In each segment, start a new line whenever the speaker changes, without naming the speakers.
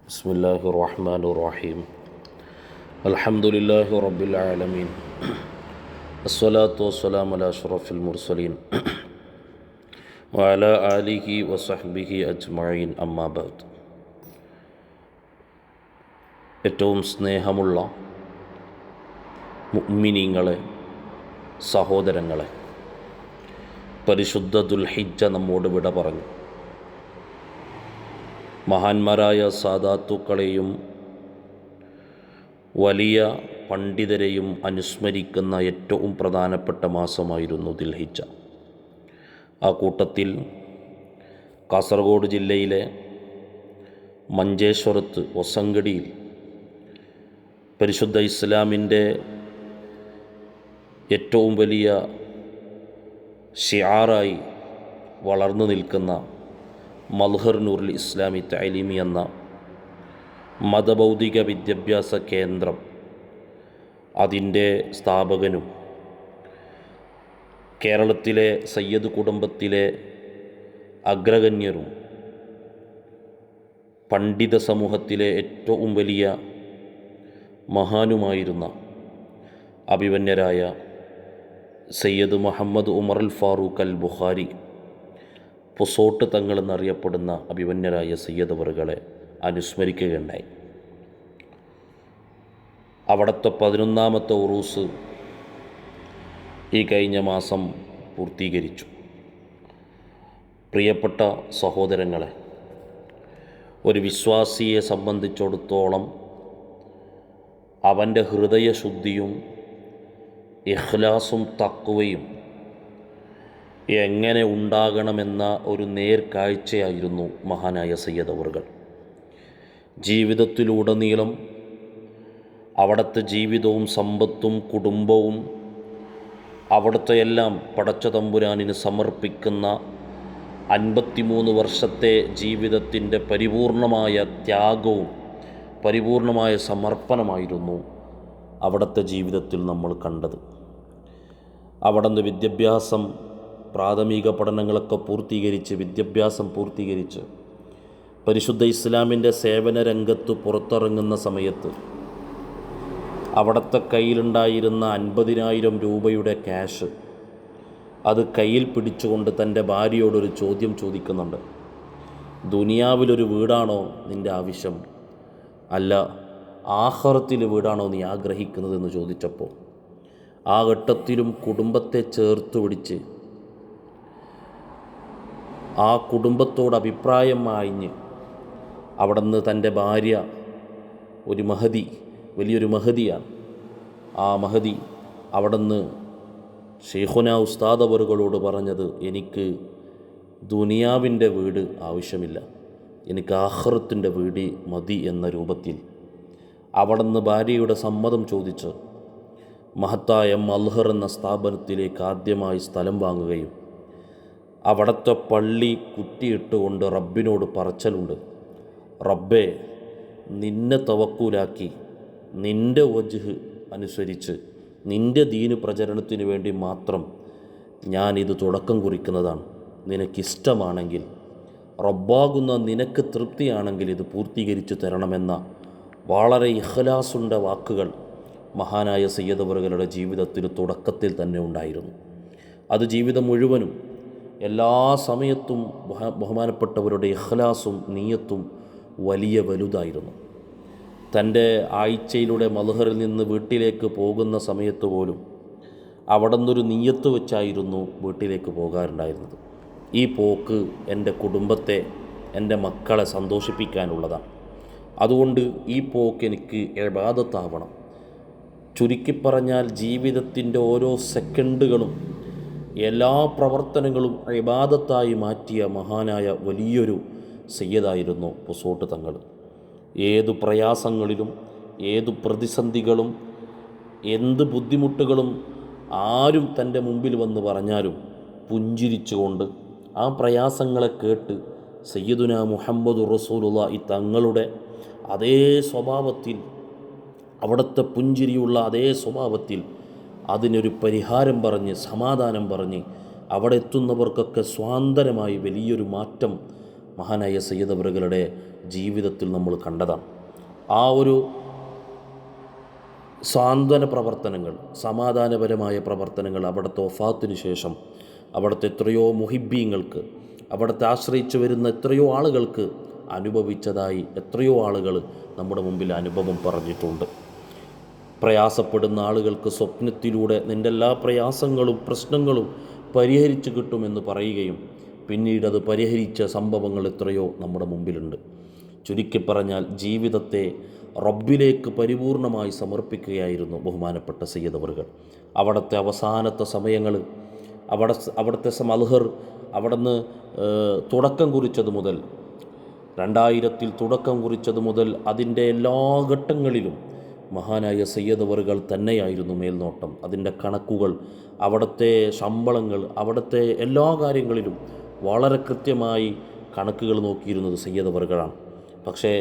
بسم الله الرحمن الرحيم الحمد لله رب العالمين الصلاة والسلام على أشرف المرسلين وعلى آله وصحبه أجمعين أما بعد. ഏറ്റവും സ്നേഹമുള്ള മുഅ്മിനീങ്ങളെ, സഹോദരങ്ങളെ, പരിശുദ്ധ ദുൽഹിജ്ജ നമ്മോട് വിട പറഞ്ഞു. മഹാന്മാരായ സാദാത്തുക്കളെയും വലിയ പണ്ഡിതരെയും അനുസ്മരിക്കുന്ന ഏറ്റവും പ്രധാനപ്പെട്ട മാസമായിരുന്നു ദുൽഹിജ്ജ. ആ കൂട്ടത്തിൽ കാസർഗോഡ് ജില്ലയിലെ മഞ്ചേശ്വരത്ത് ഒസങ്കടിയിൽ പരിശുദ്ധ ഇസ്ലാമിൻ്റെ ഏറ്റവും വലിയ ഷിആറായി വളർന്നു നിൽക്കുന്ന മൽഹർ നൂറുൽ ഇസ്ലാമി തഅലീമി എന്ന മതഭൗതിക വിദ്യാഭ്യാസ കേന്ദ്രം, അതിൻ്റെ സ്ഥാപകനും കേരളത്തിലെ സയ്യദ് കുടുംബത്തിലെ അഗ്രഗണ്യരും പണ്ഡിത സമൂഹത്തിലെ ഏറ്റവും വലിയ മഹാനുമായിരുന്ന അഭിവന്യരായ സയ്യദ് മുഹമ്മദ് ഉമർ അൽ ഫാറൂഖ് അൽ ബുഖാരി പൊസോട്ട് തങ്ങളെന്നറിയപ്പെടുന്ന അഭിവന്യരായ സയ്യദ് അവറുകളെ അനുസ്മരിക്കുകയുണ്ടായി. അവിടുത്തെ 11ാമത്തെ ഉറൂസ് ഈ കഴിഞ്ഞ മാസം പൂർത്തീകരിച്ചു. പ്രിയപ്പെട്ട സഹോദരങ്ങളെ, ഒരു വിശ്വാസിയെ സംബന്ധിച്ചിടത്തോളം അവൻ്റെ ഹൃദയശുദ്ധിയും ഇഖ്ലാസും തഖ്വയും എങ്ങനെ ഉണ്ടാകണമെന്ന ഒരു നേർക്കാഴ്ചയായിരുന്നു മഹാനായ സയ്യദ് അവറുകൾ. ജീവിതത്തിലുടനീളം അവിടുത്തെ ജീവിതവും സമ്പത്തും കുടുംബവും അവിടുത്തെ എല്ലാം പടച്ച തമ്പുരാനിന് സമർപ്പിക്കുന്ന 53 വർഷത്തെ ജീവിതത്തിൻ്റെ പരിപൂർണമായ ത്യാഗവും പരിപൂർണമായ സമർപ്പണമായിരുന്നു അവിടുത്തെ ജീവിതത്തിൽ നമ്മൾ കണ്ടത്. അവിടുന്ന് വിദ്യാഭ്യാസം, പ്രാഥമിക പഠനങ്ങളൊക്കെ വിദ്യാഭ്യാസം പൂർത്തീകരിച്ച് പരിശുദ്ധ ഇസ്ലാമിൻ്റെ സേവന രംഗത്ത് പുറത്തിറങ്ങുന്ന സമയത്ത് അവിടുത്തെ കയ്യിലുണ്ടായിരുന്ന 50,000 രൂപയുടെ ക്യാഷ് അത് കയ്യിൽ പിടിച്ചുകൊണ്ട് തൻ്റെ ഭാര്യയോടൊരു ചോദ്യം ചോദിക്കുന്നുണ്ട്. ദുനിയാവിലൊരു വീടാണോ നിൻ്റെ ആവശ്യം, അല്ല ആഖിറത്തിൽ വീടാണോ നീ ആഗ്രഹിക്കുന്നതെന്ന് ചോദിച്ചപ്പോൾ ആ ഘട്ടത്തിലും കുടുംബത്തെ ചേർത്ത് പിടിച്ച് ആ കുടുംബത്തോട് അഭിപ്രായം മാഞ്ഞ് അവിടുന്ന് തൻ്റെ ഭാര്യ ഒരു മഹദി, വലിയൊരു മഹദിയാണ്. ആ മഹദി അവിടുന്ന് ഷെയ്ഖുന ഉസ്താദ് അവറുകളോട് പറഞ്ഞത്, എനിക്ക് ദുനിയാവിൻ്റെ വീട് ആവശ്യമില്ല, എനിക്ക് ആഖിറത്തിൻ്റെ വീട് മതി എന്ന രൂപത്തിൽ അവിടുന്ന് ഭാര്യയുടെ സമ്മതം ചോദിച്ച് മഹത്തായ മൽഹർ എന്ന സ്ഥാപനത്തിലേക്ക് ആദ്യമായി സ്ഥലം വാങ്ങുകയും അവിടുത്തെ പള്ളി കുറ്റിയിട്ടുകൊണ്ട് റബ്ബിനോട് പറച്ചലുണ്ട്, റബ്ബേ നിന്നെ തവക്കൂലാക്കി നിൻ്റെ വജ്ഹ് അനുസരിച്ച് നിൻ്റെ ദീന് പ്രചരണത്തിന് വേണ്ടി മാത്രം ഞാനിത് തുടക്കം കുറിക്കുന്നതാണ്. നിനക്കിഷ്ടമാണെങ്കിൽ, റബ്ബാകുന്ന നിനക്ക് തൃപ്തിയാണെങ്കിൽ ഇത് പൂർത്തീകരിച്ച് തരണമെന്ന വളരെ ഇഖ്ലാസുണ്ട വാക്കുകൾ മഹാനായ സയ്യദ് അവറുകളുടെ ജീവിതത്തിൽ തുടക്കത്തിൽ തന്നെ ഉണ്ടായിരുന്നു. അത് ജീവിതം മുഴുവനും എല്ലാ സമയത്തും ബഹുമാനപ്പെട്ടവരുടെ ഇഖ്ലാസും നീയത്തും വലിയ വലുതായിരുന്നു. തൻ്റെ ആഴ്ചയിലൂടെ മൽഹറിൽ നിന്ന് വീട്ടിലേക്ക് പോകുന്ന സമയത്ത് പോലും അവിടെ നിന്നൊരു നീയത്ത് വെച്ചായിരുന്നു വീട്ടിലേക്ക് പോകാറുണ്ടായിരുന്നത്. ഈ പോക്ക് എൻ്റെ കുടുംബത്തെ, എൻ്റെ മക്കളെ സന്തോഷിപ്പിക്കാനുള്ളതാണ്. അതുകൊണ്ട് ഈ പോക്ക് എനിക്ക് ഇബാദത്താവണം. ചുരുക്കിപ്പറഞ്ഞാൽ ജീവിതത്തിൻ്റെ ഓരോ സെക്കൻഡുകളും എല്ലാ പ്രവർത്തനങ്ങളും ഇബാദത്തായി മാറ്റിയ മഹാനായ വലിയൊരു സയ്യദായിരുന്നു പൊസോട്ട് തങ്ങൾ. ഏതു പ്രയാസങ്ങളിലും ഏതു പ്രതിസന്ധികളും എന്ത് ബുദ്ധിമുട്ടുകളും ആരും തൻ്റെ മുമ്പിൽ വന്ന് പറഞ്ഞാലും പുഞ്ചിരിച്ചുകൊണ്ട് ആ പ്രയാസങ്ങളെ കേട്ട് സയ്യിദുന മുഹമ്മദ് റസൂലുള്ളാഹി തങ്ങളുടെ അതേ സ്വഭാവത്തിൽ, അവിടുത്തെ പുഞ്ചിരിയുള്ള അതേ സ്വഭാവത്തിൽ അതിനൊരു പരിഹാരം പറഞ്ഞ് സമാധാനം പറഞ്ഞ് അവിടെ എത്തുന്നവർക്കൊക്കെ സ്വാന്തരമായി വലിയൊരു മാറ്റം മഹാനായ സയ്യിദ് അവറുകളുടെ ജീവിതത്തിൽ നമ്മൾ കണ്ടതാണ്. ആ ഒരു സാന്ത്വന പ്രവർത്തനങ്ങൾ, സമാധാനപരമായ പ്രവർത്തനങ്ങൾ അവിടുത്തെ വഫാത്തിന് ശേഷം അവിടുത്തെ എത്രയോ മുഹിബ്ബീങ്ങൾക്ക്, അവിടുത്തെ ആശ്രയിച്ചു വരുന്ന എത്രയോ ആളുകൾക്ക് അനുഭവിച്ചതായി എത്രയോ ആളുകൾ നമ്മുടെ മുമ്പിൽ അനുഭവം പറഞ്ഞിട്ടുണ്ട്. പ്രയാസപ്പെടുന്ന ആളുകൾക്ക് സ്വപ്നത്തിലൂടെ നിൻ്റെ എല്ലാ പ്രയാസങ്ങളും പ്രശ്നങ്ങളും പരിഹരിച്ചു കിട്ടുമെന്ന് പറയുകയും പിന്നീടത് പരിഹരിച്ച സംഭവങ്ങൾ എത്രയോ നമ്മുടെ മുമ്പിലുണ്ട്. ചുരുക്കി പറഞ്ഞാൽ ജീവിതത്തെ റബ്ബിലേക്ക് പരിപൂർണമായി സമർപ്പിക്കുകയായിരുന്നു ബഹുമാനപ്പെട്ട സയ്യിദ് അവറുകൾ. അവിടുത്തെ അവസാനത്തെ സമയങ്ങൾ, അവിടുത്തെ മൽഹർ അവിടുന്ന് തുടക്കം കുറിച്ചത് മുതൽ 2000 തുടക്കം കുറിച്ചത് മുതൽ അതിൻ്റെ എല്ലാ ഘട്ടങ്ങളിലും മഹാനായ സയ്യിദ് അവറുകൾ തന്നെയായിരുന്നു മേൽനോട്ടം. അതിൻ്റെ കണക്കുകൾ, അവിടുത്തെ ശമ്പളങ്ങൾ, അവിടുത്തെ എല്ലാ കാര്യങ്ങളിലും വളരെ കൃത്യമായി കണക്കുകൾ നോക്കിയിരുന്നത് സയ്യിദ് അവറുകളാണ്. പക്ഷേ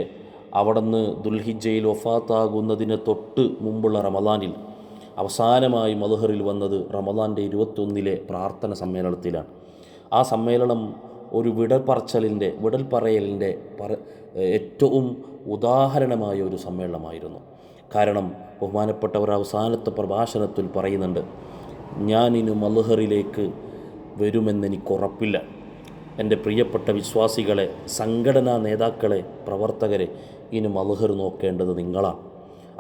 അവിടുന്ന് ദുൽഹിജ്ജയിൽ വഫാത്താകുന്നതിന് തൊട്ട് മുമ്പുള്ള റമദാനിൽ അവസാനമായി മൽഹറിൽ വന്നത് റമദാൻ്റെ 21 പ്രാർത്ഥന സമ്മേളനത്തിലാണ്. ആ സമ്മേളനം ഒരു വിടൽ പറയലിൻ്റെ ഏറ്റവും ഉദാഹരണമായ ഒരു സമ്മേളനമായിരുന്നു. കാരണം ബഹുമാനപ്പെട്ടവർ അവസാനത്തെ പ്രഭാഷണത്തിൽ പറയുന്നുണ്ട്, ഞാനിനി മൽഹറിലേക്ക് വരുമെന്നെനിക്കുറപ്പില്ല. എൻ്റെ പ്രിയപ്പെട്ട വിശ്വാസികളെ, സംഘടനാ നേതാക്കളെ, പ്രവർത്തകരെ, ഇനി മൽഹർ നോക്കേണ്ടത് നിങ്ങളാണ്.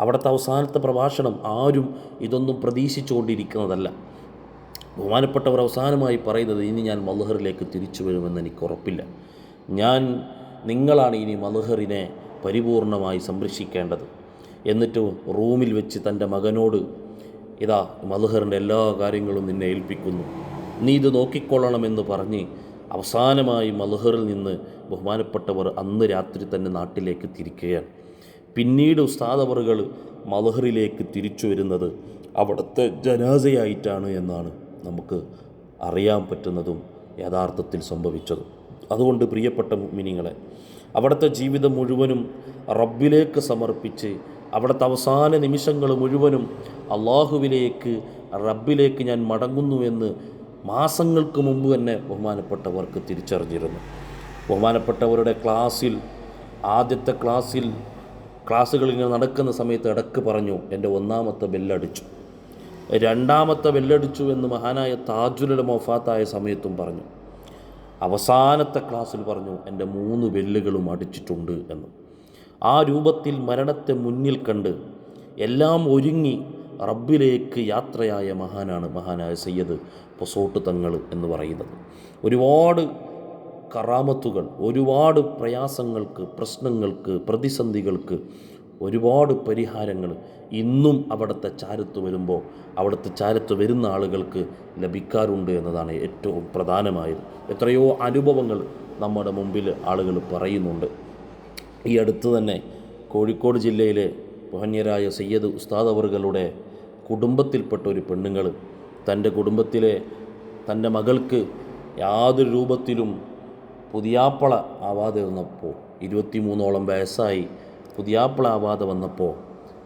അവിടുത്തെ അവസാനത്തെ പ്രഭാഷണം ആരും ഇതൊന്നും പ്രതീക്ഷിച്ചുകൊണ്ടിരിക്കുന്നതല്ല. ബഹുമാനപ്പെട്ടവർ അവസാനമായി പറയുന്നത്, ഇനി ഞാൻ മൽഹറിലേക്ക് തിരിച്ചു വരുമെന്ന് എനിക്ക് ഉറപ്പില്ല. നിങ്ങളാണ് ഇനി മൽഹറിനെ പരിപൂർണമായി സംരക്ഷിക്കേണ്ടത്. എന്നിട്ട് റൂമിൽ വെച്ച് തൻ്റെ മകനോട്, ഇതാ മൽഹറിൻ്റെ എല്ലാ കാര്യങ്ങളും നിന്നെ ഏൽപ്പിക്കുന്നു, നീ ഇത് നോക്കിക്കൊള്ളണമെന്ന് പറഞ്ഞ് അവസാനമായി മൽഹറിൽ നിന്ന് ബഹുമാനപ്പെട്ടവർ അന്ന് രാത്രി തന്നെ നാട്ടിലേക്ക് തിരിക്കുകയാണ്. പിന്നീട് ഉസ്താദ് അവറുകൾ മൽഹറിലേക്ക് തിരിച്ചു വരുന്നത് അവിടുത്തെ ജനാസയായിട്ടാണ് എന്നാണ് നമുക്ക് അറിയാൻ പറ്റുന്നതും യഥാർത്ഥത്തിൽ സംഭവിച്ചതും. അതുകൊണ്ട് പ്രിയപ്പെട്ട മുഅ്മിനീങ്ങളെ, അവിടുത്തെ ജീവിതം മുഴുവനും റബ്ബിലേക്ക് സമർപ്പിച്ച് അവിടുത്തെ അവസാന നിമിഷങ്ങൾ മുഴുവനും അള്ളാഹുവിലേക്ക്, റബ്ബിലേക്ക് ഞാൻ മടങ്ങുന്നുവെന്ന് മാസങ്ങൾക്ക് മുമ്പ് തന്നെ ബഹുമാനപ്പെട്ടവർക്ക് തിരിച്ചറിഞ്ഞിരുന്നു. ബഹുമാനപ്പെട്ടവരുടെ ആദ്യത്തെ ക്ലാസ്സുകൾ ഇങ്ങനെ നടക്കുന്ന സമയത്ത് ഇടക്ക് പറഞ്ഞു, എൻ്റെ 1ാമത്തെ ബെല്ലടിച്ചു, 2ാമത്തെ ബെല്ലടിച്ചു എന്ന് മഹാനായ താജുൽ ഉലമ വഫാത്തായ സമയത്തും പറഞ്ഞു. അവസാനത്തെ ക്ലാസ്സിൽ പറഞ്ഞു, എൻ്റെ 3 ബെല്ലുകളും അടിച്ചിട്ടുണ്ട് എന്ന്. ആ രൂപത്തിൽ മരണത്തെ മുന്നിൽ കണ്ട് എല്ലാം ഒരുങ്ങി റബ്ബിലേക്ക് യാത്രയായ മഹാനായ സയ്യിദ് പൊസോട്ട് തങ്ങൾ എന്ന് പറയുന്നത്. ഒരുപാട് കറാമത്തുകൾ, ഒരുപാട് പ്രയാസങ്ങൾക്ക്, പ്രശ്നങ്ങൾക്ക്, പ്രതിസന്ധികൾക്ക് ഒരുപാട് പരിഹാരങ്ങൾ ഇന്നും അവിടുത്തെ ചാരത്ത് വരുന്ന ആളുകൾക്ക് ലഭിക്കാറുണ്ട് എന്നതാണ് ഏറ്റവും പ്രധാനമായത്. എത്രയോ അനുഭവങ്ങൾ നമ്മുടെ മുമ്പിൽ ആളുകൾ പറയുന്നുണ്ട്. ഈ അടുത്ത് തന്നെ കോഴിക്കോട് ജില്ലയിലെ ബഹുമാന്യരായ സയ്യിദ് ഉസ്താദ് അവറുകളുടെ കുടുംബത്തിൽപ്പെട്ട ഒരു പെണ്ണുങ്ങൾ തൻ്റെ മകൾക്ക് യാതൊരു രൂപത്തിലും പുതിയാപ്പള ആവാതെ വന്നപ്പോൾ, 23ഓളം വയസ്സായി പുതിയാപ്പള ആവാതെ വന്നപ്പോൾ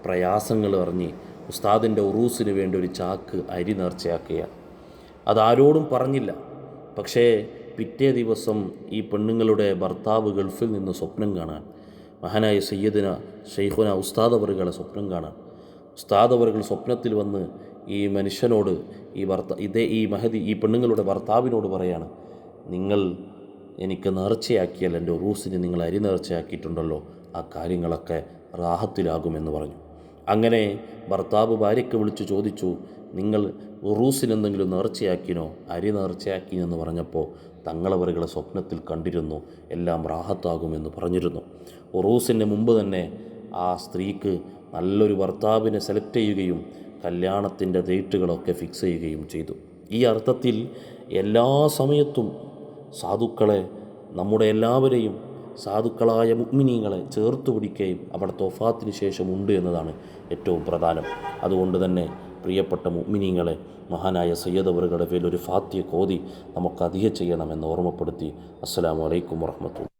പ്രയാസങ്ങൾ അറിഞ്ഞ് ഉസ്താദിൻ്റെ ഉറൂസിന് വേണ്ടി ഒരു ചാക്ക് അരി നേർച്ചയാക്കുകയാണ്. അതാരോടും പറഞ്ഞില്ല. പക്ഷേ പിറ്റേ ദിവസം ഈ പെണ്ണുങ്ങളുടെ ഭർത്താവ് ഗൾഫിൽ നിന്ന് സ്വപ്നം കാണാൻ, മഹാനായ സയ്യിദുന ഷെയ്ഖുന ഉസ്താദ് അവറുകളെ സ്വപ്നം കാണാൻ. ഉസ്താദ് അവറുകൾ സ്വപ്നത്തിൽ വന്ന് ഈ മനുഷ്യനോട്, ഈ പെണ്ണുങ്ങളുടെ ഭർത്താവിനോട് പറയാണ്, നിങ്ങൾ എനിക്ക് നേർച്ചയാക്കിയാൽ എൻ്റെ ഉറൂസിന് നിങ്ങൾ അരി നേർച്ചയാക്കിയിട്ടുണ്ടല്ലോ, ആ കാര്യങ്ങളൊക്കെ റാഹത്തിലാകുമെന്ന് പറഞ്ഞു. അങ്ങനെ ഭർത്താവ് ഭാര്യയ്ക്ക് വിളിച്ചു ചോദിച്ചു, നിങ്ങൾ ഉറൂസിന് എന്തെങ്കിലും നേർച്ചയാക്കിനോ, അരി നേർച്ചയാക്കിനെന്ന് പറഞ്ഞപ്പോൾ തങ്ങളവറുകളെ സ്വപ്നത്തിൽ കണ്ടിരുന്നു, എല്ലാം റാഹത്താകുമെന്ന് പറഞ്ഞിരുന്നു. ഉറൂസിന് മുമ്പ് തന്നെ ആ സ്ത്രീക്ക് നല്ലൊരു ഭർത്താവിനെ സെലക്ട് ചെയ്യുകയും കല്യാണത്തിൻ്റെ ഡേറ്റുകളൊക്കെ ഫിക്സ് ചെയ്യുകയും ചെയ്തു. ഈ അർത്ഥത്തിൽ എല്ലാ സമയത്തും സാധുക്കളെ, നമ്മുടെ എല്ലാവരെയും സാധുക്കളായ മുഅ്മിനീങ്ങളെ ചേർത്ത് പിടിക്കുകയും അവിടുത്തെ വഫാത്തിന് ശേഷം ഉണ്ട് എന്നതാണ് ഏറ്റവും പ്രധാനം. അതുകൊണ്ട് തന്നെ പ്രിയപ്പെട്ട മുഅ്മിനീങ്ങളെ, മഹാനായ സയ്യിദ് അവറുകളുടെ പേരിൽ ഒരു ഫാത്തിഹ ഓതി നമുക്ക് അധികം ചെയ്യണമെന്ന് ഓർമ്മപ്പെടുത്തി. അസ്സലാമു അലൈക്കും വറഹ്മത്തുള്ളാഹി.